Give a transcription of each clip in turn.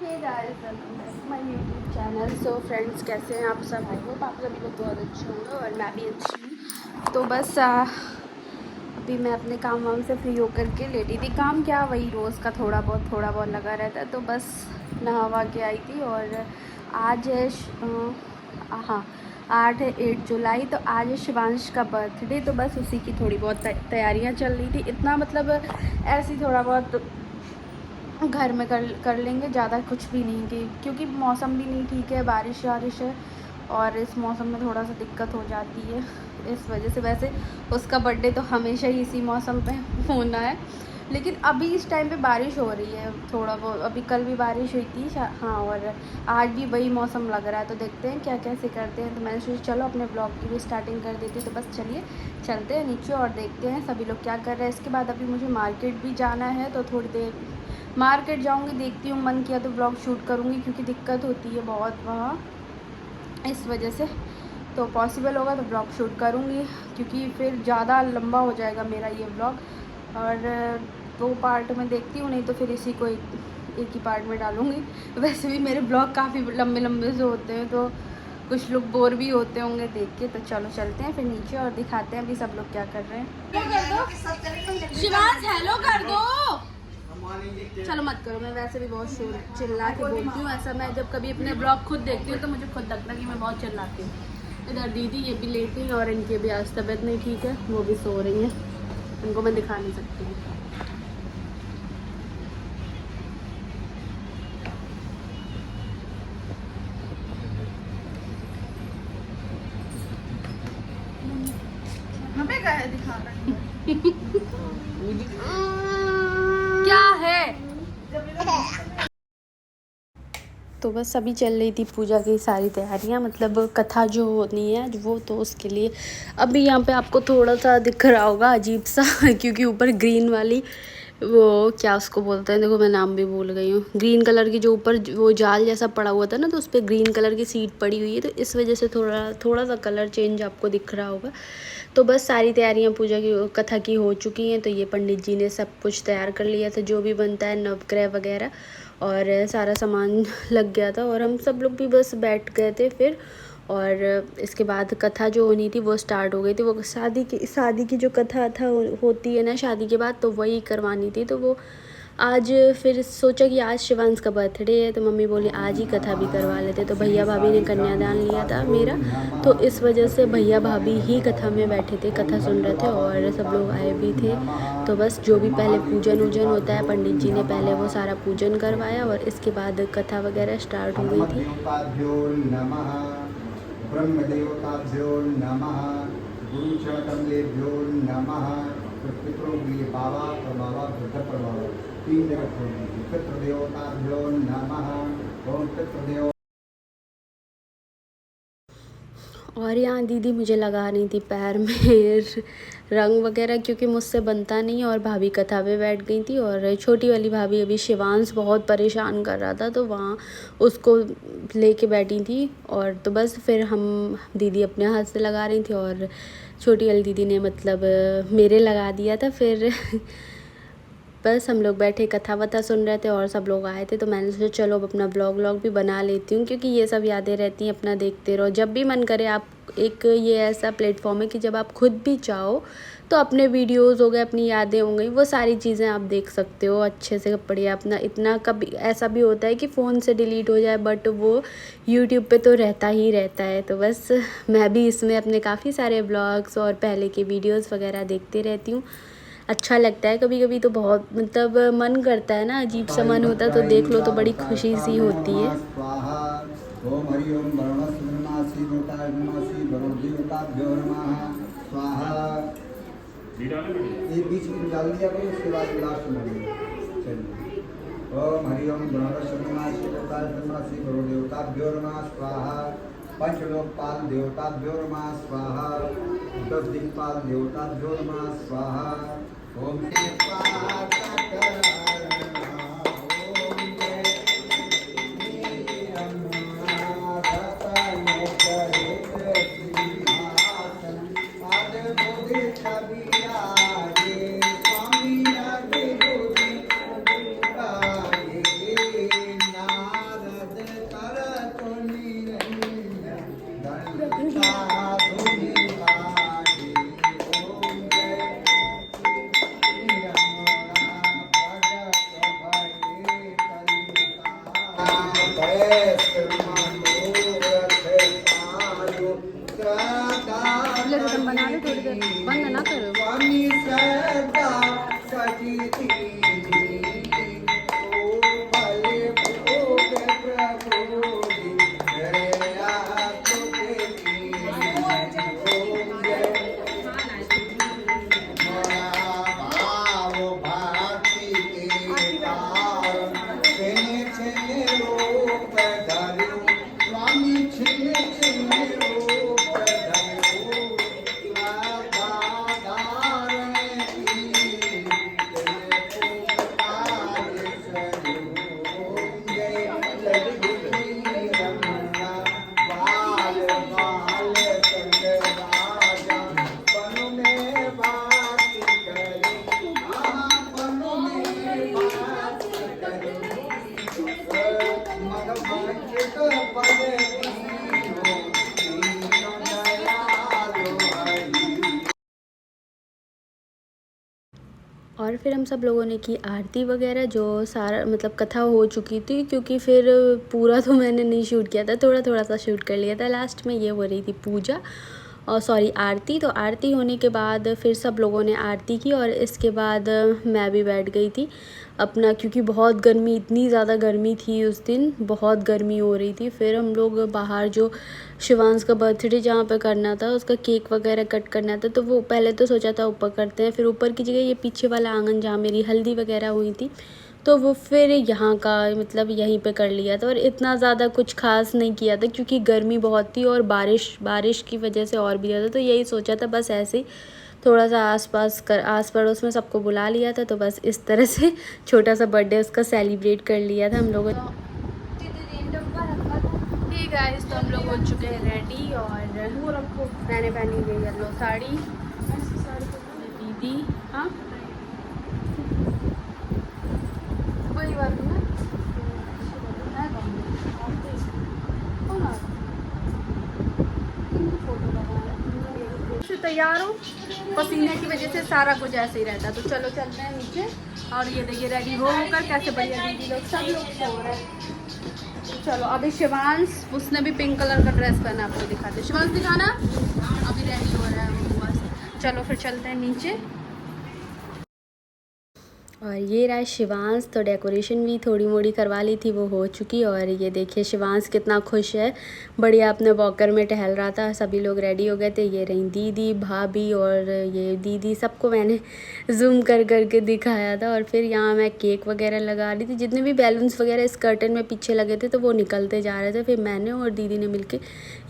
Hey guys, welcome back to my YouTube channel. So friends, कैसे हैं आप सब? आई होप आप सभी लोग बहुत अच्छे होंगे और मैं भी अच्छी हूँ। तो बस अभी मैं अपने काम वाम से फ्री होकर के लेटी थी। काम क्या, वही रोज़ का थोड़ा बहुत लगा रहता है। तो बस नहा के आई थी। और आज है हाँ 8 जुलाई। तो आज है शिवांश का बर्थडे। तो बस उसी की थोड़ी बहुत तैयारियाँ चल रही थी। इतना मतलब ऐसी थोड़ा बहुत घर में कर लेंगे, ज़्यादा कुछ भी नहीं कि क्योंकि मौसम भी नहीं ठीक है, बारिश वारिश है और इस मौसम में थोड़ा सा दिक्कत हो जाती है इस वजह से। वैसे उसका बर्थडे तो हमेशा ही इसी मौसम पे होना है, लेकिन अभी इस टाइम पे बारिश हो रही है थोड़ा बहुत। अभी कल भी बारिश हुई थी हाँ, और आज भी वही मौसम लग रहा है। तो देखते हैं क्या कैसे करते हैं। तो मैंने सोचा चलो अपने ब्लॉग की भी स्टार्टिंग कर देती। तो बस चलिए चलते हैं नीचे और देखते हैं सभी लोग क्या कर रहे हैं। इसके बाद अभी मुझे मार्केट भी जाना है, तो थोड़ी देर मार्केट जाऊंगी, देखती हूँ मन किया तो ब्लॉग शूट करूँगी, क्योंकि दिक्कत होती है बहुत वहाँ इस वजह से। तो पॉसिबल होगा तो ब्लॉग शूट करूँगी, क्योंकि फिर ज़्यादा लंबा हो जाएगा मेरा ये ब्लॉग। और 2 पार्ट में देखती हूँ, नहीं तो फिर इसी को एक ही पार्ट में डालूँगी। वैसे भी मेरे ब्लॉग काफ़ी लंबे लंबे से होते हैं, तो कुछ लोग बोर भी होते होंगे देख के। तो चलो चलते हैं फिर नीचे और दिखाते हैं अभी सब लोग क्या कर रहे हैं। शिवांश हेलो कर दो। चलो मत करो, मैं वैसे भी बहुत शोर चिल्ला के बोलती हूँ। ऐसा मैं जब कभी अपने ब्लॉग खुद देखती हूँ तो मुझे खुद लगता है कि मैं बहुत चिल्लाती हूँ। इधर दीदी ये भी लेटी हैं और इनकी भी आज तबीयत नहीं ठीक है, वो भी सो रही हैं। उनको मैं दिखा नहीं सकती हूँ। हमें क्या है दिखा क्या है। तो बस अभी चल रही थी पूजा की सारी तैयारियां, मतलब कथा जो होनी है वो, तो उसके लिए अभी यहाँ पे आपको थोड़ा सा दिख रहा होगा अजीब सा क्योंकि ऊपर ग्रीन वाली वो क्या उसको बोलते हैं, देखो मैं नाम भी भूल गई हूँ। ग्रीन कलर की जो ऊपर वो जाल जैसा पड़ा हुआ था ना, तो उस पर ग्रीन कलर की सीट पड़ी हुई है, तो इस वजह से थोड़ा सा कलर चेंज आपको दिख रहा होगा। तो बस सारी तैयारियां पूजा की कथा की हो चुकी हैं। तो ये पंडित जी ने सब कुछ तैयार कर लिया था, जो भी बनता है नवग्रह वगैरह, और सारा सामान लग गया था। और हम सब लोग भी बस बैठ गए थे फिर। और इसके बाद कथा जो होनी थी वो स्टार्ट हो गई थी। वो शादी की जो कथा होती है ना शादी के बाद, तो वही करवानी थी। तो वो आज फिर सोचा कि आज शिवांश का बर्थडे है, तो मम्मी बोली आज ही कथा भी करवा लेते। तो भैया भाभी ने कन्यादान लिया था मेरा, तो इस वजह से भैया भाभी ही कथा में बैठे थे, कथा सुन रहे थे और सब लोग आए भी थे। तो बस जो भी पहले पूजन वूजन होता है, पंडित जी ने पहले वो सारा पूजन करवाया और इसके बाद कथा वगैरह स्टार्ट हो गई थी। ब्रह्मदेवताभ्यो नमः, गुरुचरणकमलेभ्यो नमः। पितरों के लिए बाबा प्रबाबा वृद्ध प्रबाबा 3 जगह छोड़नी थी। पितृदेवताभ्यो नमः। ओम पितृदेव। और यहाँ दीदी मुझे लगा रही थी पैर में रंग वगैरह, क्योंकि मुझसे बनता नहीं। और भाभी कथा पे बैठ गई थी और छोटी वाली भाभी अभी शिवांश बहुत परेशान कर रहा था, तो वहाँ उसको लेके बैठी थी। और तो बस फिर हम दीदी अपने हाथ से लगा रही थी और छोटी वाली दीदी ने मतलब मेरे लगा दिया था फिर बस हम लोग बैठे कथा वथा सुन रहे थे और सब लोग आए थे। तो मैंने सोचा चलो अब अपना व्लॉग भी बना लेती हूँ, क्योंकि ये सब यादें रहती हैं, अपना देखते रहो जब भी मन करे। आप एक ये ऐसा प्लेटफॉर्म है कि जब आप खुद भी चाहो तो अपने वीडियोस हो गए, अपनी यादें हो गई, वो सारी चीज़ें आप देख सकते हो अच्छे से बढ़िया अपना। इतना कभी ऐसा भी होता है कि फ़ोन से डिलीट हो जाए, बट वो यूट्यूब पे तो रहता ही रहता है। तो बस मैं भी इसमें अपने काफ़ी सारे ब्लॉग्स और पहले के वीडियोज़ वगैरह देखते रहती हूँ। अच्छा लगता है कभी कभी, तो बहुत मतलब मन करता है ना, अजीब सा मन होता है, तो देख लो तो बड़ी खुशी सी होती है। ओम हरि ओम वरुणस्पतिर्मासी देवतार्मासी वरुणदेवताभ्यो नमः स्वाहा। ये बीच में डाल दिया करो, उसके बाद लास्ट में चलिए। ओम हरि ओम वरुणस्पतिर्मासी देवतार्मासी वरुणदेवताभ्यो नमः स्वाहा। पंचलोकपाल देवताभ्यो नमः स्वाहा। 10 दिक्पाल देवताभ्यो नमः स्वाहा। ओम स्वाहा। तुम बना लो थोड़ी देर, बंद ना करो। और फिर हम सब लोगों ने की आरती वगैरह, जो सारा मतलब कथा हो चुकी थी, क्योंकि फिर पूरा तो मैंने नहीं शूट किया था, थोड़ा थोड़ा सा शूट कर लिया था। लास्ट में ये हो रही थी पूजा और सॉरी आरती। तो आरती होने के बाद फिर सब लोगों ने आरती की और इसके बाद मैं भी बैठ गई थी अपना, क्योंकि बहुत गर्मी, इतनी ज़्यादा गर्मी थी उस दिन, बहुत गर्मी हो रही थी। फिर हम लोग बाहर जो शिवांश का बर्थडे जहाँ पे करना था, उसका केक वगैरह कट करना था, तो वो पहले तो सोचा था ऊपर करते हैं, फिर ऊपर की जगह ये पीछे वाला आंगन जहाँ मेरी हल्दी वगैरह हुई थी, तो वो फिर यहाँ का मतलब यहीं पे कर लिया था। और इतना ज़्यादा कुछ खास नहीं किया था क्योंकि गर्मी बहुत थी और बारिश की वजह से और भी ज़्यादा, तो यही सोचा था बस ऐसे ही थोड़ा सा आस पड़ोस में सबको बुला लिया था, तो बस इस तरह से छोटा सा बर्थडे उसका सेलिब्रेट कर लिया था हम लोगों ने। ठीक गाइस, तो हम लोग हो चुके हैं रेडी और वो रखो, मैंने पहनी हुई येलो साड़ी, दीदी हाँ वही बात है तैयार हो, पसीने की वजह से सारा कुछ ऐसे ही रहता है। तो चलो चलते हैं नीचे। और ये देखिए रेडी होकर कैसे बढ़िया दीदी लोग सब लोग सो रहे हैं। चलो अभी शिवांश, उसने भी पिंक कलर का ड्रेस पहना, आपको दिखाते। शिवांश दिखाना, अभी रेडी हो रहा है वो बस। चलो फिर चलते हैं नीचे। और ये रहा शिवांश, तो डेकोरेशन भी थोड़ी मोड़ी करवा ली थी, वो हो चुकी। और ये देखिए शिवांश कितना खुश है, बढ़िया अपने वॉकर में टहल रहा था। सभी लोग रेडी हो गए थे, ये रही दीदी, भाभी और ये दीदी, सबको मैंने जूम कर करके दिखाया था। और फिर यहाँ मैं केक वगैरह लगा रही थी, जितने भी बैलून्स वगैरह इस कर्टन में पीछे लगे थे तो वो निकलते जा रहे थे। फिर मैंने और दीदी ने मिलके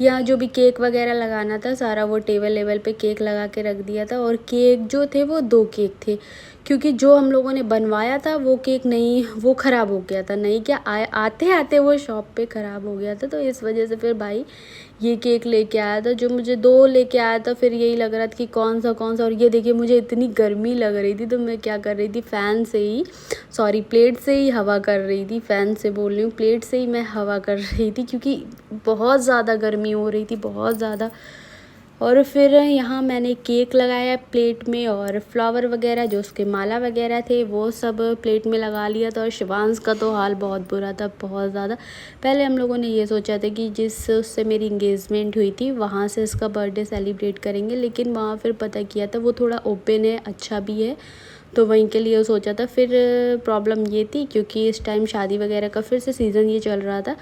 यहाँ जो भी केक वगैरह लगाना था सारा वो टेबल लेवल पे केक लगा के रख दिया था। और केक जो थे वो 2 केक थे, क्योंकि जो हम लोगों ने बनवाया था वो केक नहीं, वो ख़राब हो गया था, नहीं क्या आते आते वो शॉप पे ख़राब हो गया था। तो इस वजह से फिर भाई ये केक लेके आया था, जो मुझे 2 लेके आया था। फिर यही लग रहा था कि कौन सा। और ये देखिए मुझे इतनी गर्मी लग रही थी, तो मैं क्या कर रही थी, फ़ैन से ही सॉरी प्लेट से ही हवा कर रही थी, फ़ैन से बोल रही हूँ, प्लेट से ही मैं हवा कर रही थी, क्योंकि बहुत ज़्यादा गर्मी हो रही थी, बहुत ज़्यादा। और फिर यहाँ मैंने केक लगाया प्लेट में और फ्लावर वगैरह जो उसके माला वगैरह थे वो सब प्लेट में लगा लिया था। और शिवांश का तो हाल बहुत बुरा था, बहुत ज़्यादा। पहले हम लोगों ने ये सोचा था कि जिस उससे मेरी इंगेजमेंट हुई थी वहाँ से इसका बर्थडे सेलिब्रेट करेंगे, लेकिन वहाँ फिर पता किया था वो थोड़ा ओपन है, अच्छा भी है, तो वहीं के लिए सोचा था। फिर प्रॉब्लम ये थी क्योंकि इस टाइम शादी वगैरह का फिर से सीज़न ये चल रहा था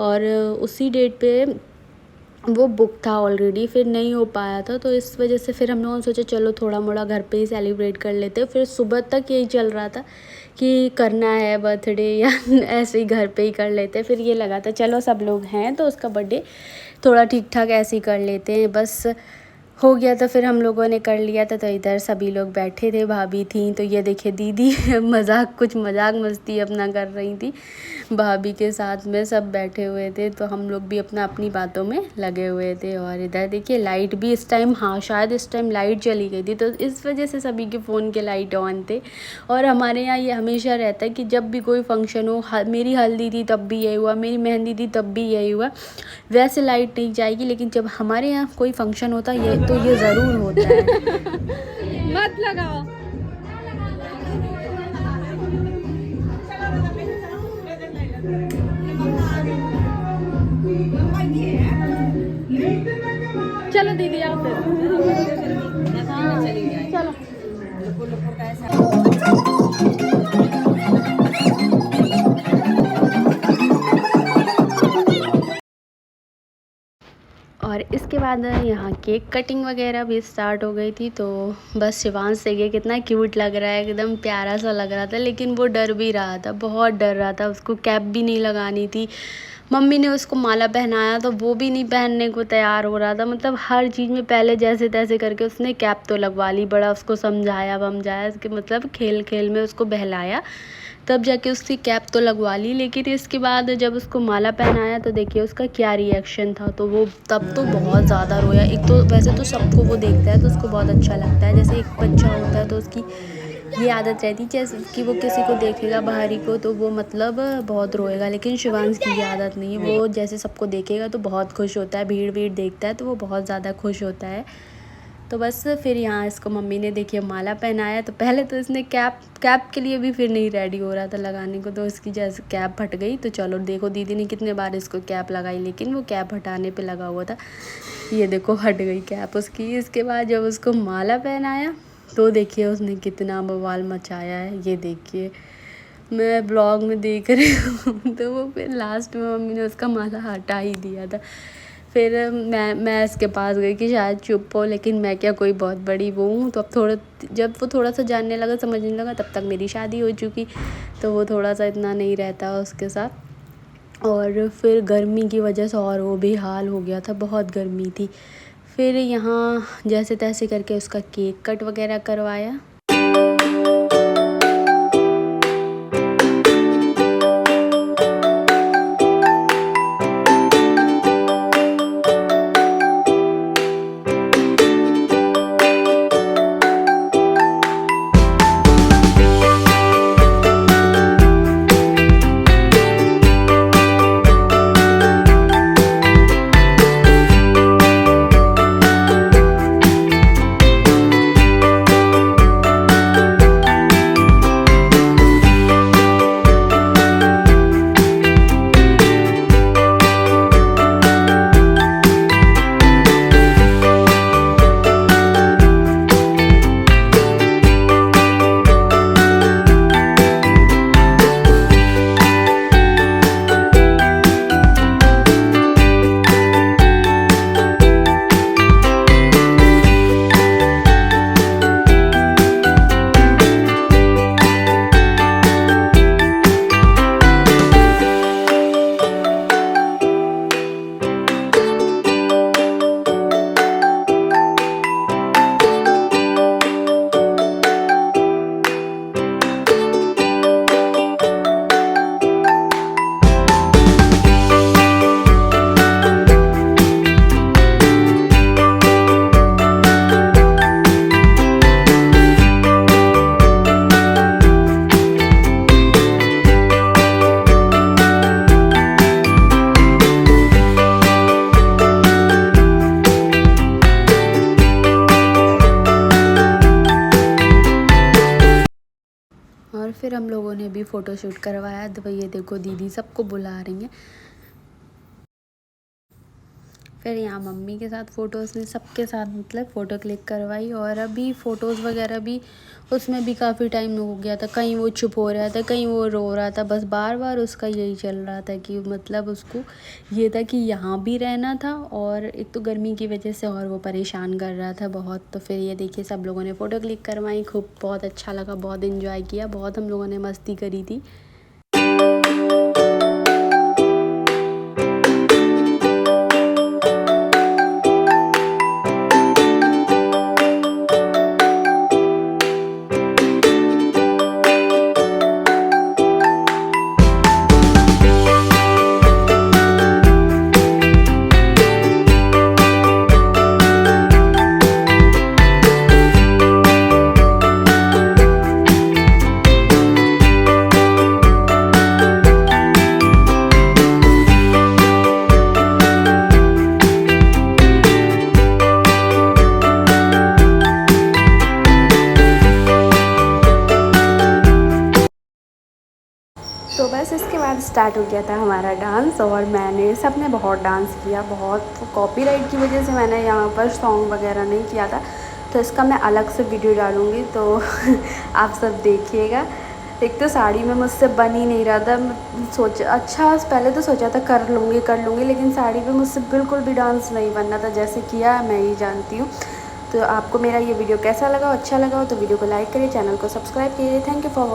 और उसी डेट पे वो बुक था ऑलरेडी, फिर नहीं हो पाया था। तो इस वजह से फिर हम लोगों ने सोचा चलो थोड़ा मोड़ा घर पे ही सेलिब्रेट कर लेते हैं। फिर सुबह तक यही चल रहा था कि करना है बर्थडे या ऐसे ही घर पे ही कर लेते हैं। फिर ये लगा था चलो सब लोग हैं तो उसका बर्थडे थोड़ा ठीक ठाक ऐसे ही कर लेते हैं, बस हो गया। तो फिर हम लोगों ने कर लिया था। तो इधर सभी लोग बैठे थे, भाभी थी, तो ये देखिए दीदी कुछ मजाक मस्ती अपना कर रही थी, भाभी के साथ में सब बैठे हुए थे, तो हम लोग भी अपना अपनी बातों में लगे हुए थे। और इधर देखिए लाइट भी इस टाइम, हाँ शायद इस टाइम लाइट चली गई थी, तो इस वजह से सभी के फ़ोन के लाइट ऑन थे। और हमारे यहाँ ये हमेशा रहता है कि जब भी कोई फंक्शन हो, मेरी हल्दी थी तब भी यही हुआ, मेरी मेहंदी थी तब भी यही हुआ, वैसे लाइट नहीं जाएगी, लेकिन जब हमारे यहाँ कोई फंक्शन होता है तो ये ज़रूर होता है। मत लगाओ। और इसके बाद यहाँ केक कटिंग वगैरह भी स्टार्ट हो गई थी। तो बस शिवांश देखिए कितना क्यूट लग रहा है, एकदम प्यारा सा लग रहा था, लेकिन वो डर भी रहा था, बहुत डर रहा था। उसको कैप भी नहीं लगानी थी, मम्मी ने उसको माला पहनाया तो वो भी नहीं पहनने को तैयार हो रहा था। मतलब हर चीज़ में पहले जैसे तैसे करके उसने कैप तो लगवा ली, बड़ा उसको समझाया वमझाया कि मतलब खेल खेल में उसको बहलाया, तब जाके उसकी कैप तो लगवा ली। लेकिन इसके बाद जब उसको माला पहनाया तो देखिए उसका क्या रिएक्शन था। तो वो तब तो बहुत ज़्यादा रोया। एक तो वैसे तो सबको वो देखता है तो उसको बहुत अच्छा लगता है, जैसे एक बच्चा होता है तो उसकी ये आदत रहती है जैसे कि वो किसी को देखेगा बाहरी को तो वो मतलब बहुत रोएगा। लेकिन शिवांश की ये आदत नहीं है, वो जैसे सबको देखेगा तो बहुत खुश होता है, भीड़ भीड़ देखता है तो वो बहुत ज़्यादा खुश होता है। तो बस फिर यहाँ इसको मम्मी ने देखिए माला पहनाया। तो पहले तो इसने कैप के लिए भी फिर नहीं रेडी हो रहा था लगाने को, तो इसकी जैसे कैप हट गई। तो चलो देखो दीदी ने कितने बार इसको कैप लगाई, लेकिन वो कैप हटाने पे लगा हुआ था। ये देखो हट गई कैप उसकी। इसके बाद जब उसको माला पहनाया तो देखिए उसने कितना बवाल मचाया है, ये देखिए मैं ब्लॉग में देख रही हूँ। तो वो फिर लास्ट में मम्मी ने उसका माला हटा ही दिया था। फिर मैं इसके पास गई कि शायद चुप हो, लेकिन मैं क्या कोई बहुत बड़ी वो हूँ। तो अब जब वो थोड़ा सा जानने लगा समझने लगा तब तक मेरी शादी हो चुकी, तो वो थोड़ा सा इतना नहीं रहता उसके साथ। और फिर गर्मी की वजह से और वो भी हाल हो गया था, बहुत गर्मी थी। फिर यहाँ जैसे तैसे करके उसका केक कट वगैरह करवाया। और फिर हम लोगों ने भी फ़ोटोशूट करवाया। तो ये देखो दीदी सबको बुला रही हैं। फिर यहाँ मम्मी के साथ फ़ोटोज़ ने सबके साथ मतलब फ़ोटो क्लिक करवाई। और अभी फ़ोटोज़ वगैरह भी उसमें भी काफ़ी टाइम हो गया था, कहीं वो चुप हो रहा था, कहीं वो रो रहा था, बस बार बार उसका यही चल रहा था कि मतलब उसको ये था कि यहाँ भी रहना था, और एक तो गर्मी की वजह से और वो परेशान कर रहा था बहुत। तो फिर ये देखिए सब लोगों ने फ़ोटो क्लिक करवाई, खूब बहुत अच्छा लगा, बहुत इन्जॉय किया, बहुत हम लोगों ने मस्ती करी थी। बाद स्टार्ट हो गया था हमारा डांस और मैंने सबने बहुत डांस किया, बहुत कॉपीराइट की वजह से मैंने यहाँ पर सॉन्ग वगैरह नहीं किया था, तो इसका मैं अलग से वीडियो डालूँगी, तो आप सब देखिएगा। एक तो साड़ी में मुझसे बन ही नहीं रहा था, पहले तो सोचा था कर लूँगी, लेकिन साड़ी में मुझसे बिल्कुल भी डांस नहीं बनना था, जैसे किया मैं ही जानती हूँ। तो आपको मेरा ये वीडियो कैसा लगा, अच्छा लगा हो तो वीडियो को लाइक करिए, चैनल को सब्सक्राइब कीजिए। Thank you for